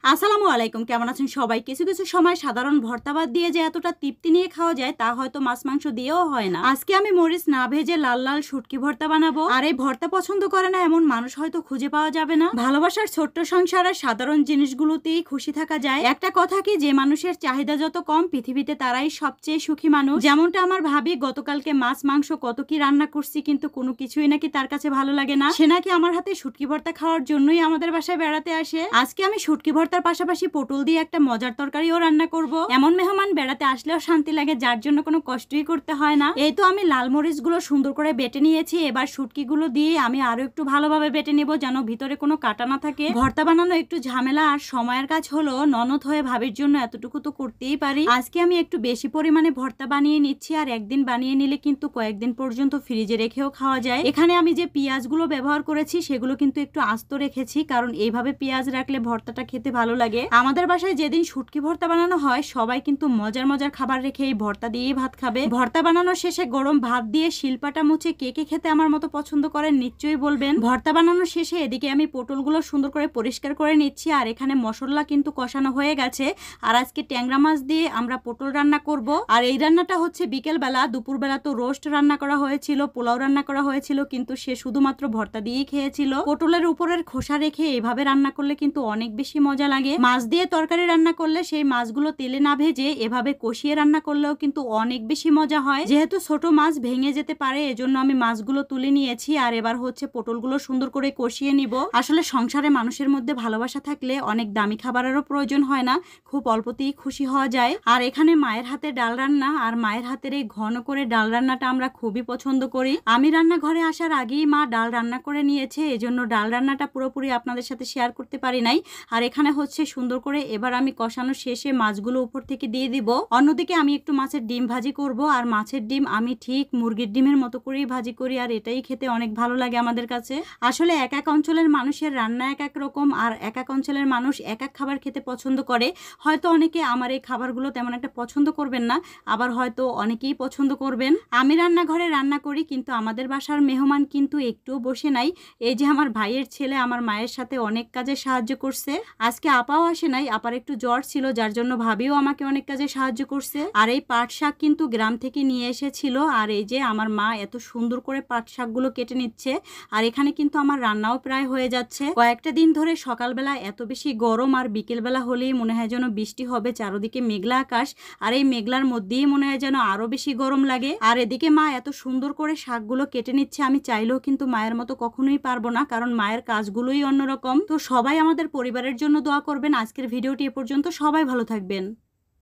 আসসালামু আলাইকুম, কেমন আছেন সবাই? কিছু কিছু সময় সাধারণ ভর্তা বাদ দিয়ে যে এতটা তৃপ্তি নিয়ে খাওয়া যায় তা হয়তো মাছ মাংস দিয়েও হয় না। আজকে আমি মরিচ না ভেজে লাল লাল শুটকি ভর্তা বানাবো। আর এই ভর্তা পছন্দ করে না এমন মানুষ হয়তো খুঁজে পাওয়া যাবে না। ভালোবাসার ছোট্ট সংসারের সাধারণ জিনিসগুলোতেই খুশি থাকা যায়। একটা কথা কি, যে মানুষের চাহিদা যত কম পৃথিবীতে তারাই সবচেয়ে সুখী মানুষ। যেমনটা আমার ভাবি গতকালকে মাছ মাংস কত কি রান্না করছি, কিন্তু কোনো কিছুই নাকি তার কাছে ভালো লাগে না। সে নাকি আমার হাতে শুটকি ভর্তা খাওয়ার জন্যই আমাদের বাসায় বেড়াতে আসে। আজকে আমি শুটকি ভর্তার পাশাপাশি পটল দিয়ে একটা মজার তরকারিও রান্না করব। এমন মেহমান বেড়াতে আসলেও শান্তি লাগে, যার জন্য কোনো কষ্টই করতে হয় না। এই তো আমি লাল মরিচ গুলো সুন্দর করে বেটে নিয়েছি। এবার শুটকি গুলো দিয়ে আমি আরো একটু ভালোভাবে বেটে নেব, যেন ভিতরে কোনো কাটা না থাকে। ভর্তা বানানো একটু ঝামেলা আর সময়ের কাজ হলো, ননদ হয়ে ভাবির জন্য এতটুকু তো করতেই পারি। আজকে আমি একটু বেশি পরিমাণে ভর্তা বানিয়ে নিচ্ছি, আর একদিন বানিয়ে নিলে কিন্তু কয়েকদিন পর্যন্ত ফ্রিজে রেখেও খাওয়া যায়। এখানে আমি যে পেঁয়াজগুলো ব্যবহার করেছি সেগুলো কিন্তু একটু আস্ত রেখেছি, কারণ এইভাবে পেঁয়াজ রাখলে ভর্তাটা খেতে ভালো লাগে। আমাদের বাসায় যেদিন শুটকি ভর্তা বানানো হয় সবাই কিন্তু মজার মজার খাবার রেখে এই ভর্তা দিয়েই ভাত খাবে। ভর্তা বানানোর শেষে গরম ভাত দিয়ে শিলপাটা মুছে কে কে খেতে আমার মতো পছন্দ করেন নিশ্চয়ই বলবেন। ভর্তা বানানোর শেষে এদিকে আমি পটলগুলো সুন্দর করে পরিষ্কার করে নিচ্ছি, আর এখানে মশলা কিন্তু কষানো হয়ে গেছে। আর আজকে ট্যাংরা মাছ দিয়ে আমরা পটল রান্না করব। আর এই রান্নাটা হচ্ছে বিকেল বেলা। দুপুরবেলা তো রোস্ট রান্না করা হয়েছিল, পোলাও রান্না করা হয়েছিল, কিন্তু সে শুধুমাত্র ভর্তা দিয়েই খেয়েছিল। পটলের উপরের খোসা রেখে এভাবে রান্না করলে কিন্তু অনেক বেশি মজা লাগে। মাছ দিয়ে তরকারি রান্না করলে সেই মাছগুলো তেলে না ভেজে এভাবে কষিয়ে রান্না করলেও কিন্তু অনেক বেশি মজা হয়। যেহেতু ছোট মাছ ভেঙে যেতে পারে, এজন্য আমি মাছগুলো তুলে নিয়েছি। আর এবার হচ্ছে পটলগুলো সুন্দর করে কষিয়ে নিব। আসলে সংসারে মানুষের মধ্যে ভালোবাসা থাকলে অনেক দামি খাবারেরও প্রয়োজন হয় না, খুব অল্পতেই খুশি হওয়া যায়। আর এখানে মায়ের হাতে ডাল রান্না, আর মায়ের হাতের এই ঘন করে ডাল রান্নাটা আমরা খুবই পছন্দ করি। আমি রান্নাঘরে আসার আগেই মা ডাল রান্না করে নিয়েছে, এজন্য ডাল রান্নাটা পুরোপুরি আপনাদের সাথে শেয়ার করতে পারি নাই। আর এখানে হচ্ছে সুন্দর করে এবার আমি কষানো শেষে মাছগুলো উপর থেকে দিয়ে দিব। অন্যদিকে আমি একটু মাছের ডিম ভাজি করব। আর মাছের ডিম আমি ঠিক মুরগির ডিমের মতো করেই ভাজি করি, আর এটাই খেতে অনেক ভালো লাগে আমাদের কাছে। আসলে এক এক অঞ্চলের মানুষের রান্না এক এক রকম, আর এক এক অঞ্চলের মানুষ এক এক খাবার খেতে পছন্দ করে। হয়তো অনেকে আমার এই খাবারগুলো তেমন একটা পছন্দ করবেন না, আবার হয়তো অনেকেই পছন্দ করবেন। আমি রান্নাঘরে রান্না করি, কিন্তু আমাদের বাসার মেহমান কিন্তু একটুও বসে নাই। এই যে আমার ভাইয়ের ছেলে আমার মায়ের সাথে অনেক কাজে সাহায্য করছে। আজকে আপাও আসে নাই, আপার একটু জ্বর ছিল, যার জন্য ভাবিও আমাকে অনেক কাজে সাহায্য করছে। আর এই পাট শাক কিন্তু গ্রাম থেকে নিয়ে এসেছিল, আর এই যে আমার মা এত সুন্দর করে পাট শাকগুলো কেটে নিচ্ছে। আর এখানে কিন্তু আমার রান্নাও প্রায় হয়ে যাচ্ছে। কয়েকটা দিন ধরে সকালবেলা এত বেশি গরম, আর বিকেলবেলা হলেই মনে হয় যেন বৃষ্টি হবে, চারদিকে মেঘলা আকাশ। আর এই মেঘলার মধ্যেই মনে হয় যেন আরো বেশি গরম লাগে। আর এদিকে মা এত সুন্দর করে শাকগুলো কেটে নিচ্ছে, আমি চাইলেও কিন্তু মায়ের মতো কখনোই পারবো না, কারণ মায়ের কাজগুলোই অন্যরকম। তো সবাই আমাদের পরিবারের জন্য দোয়া করবেন। আজকের ভিডিওটি এ পর্যন্ত, সবাই ভালো থাকবেন।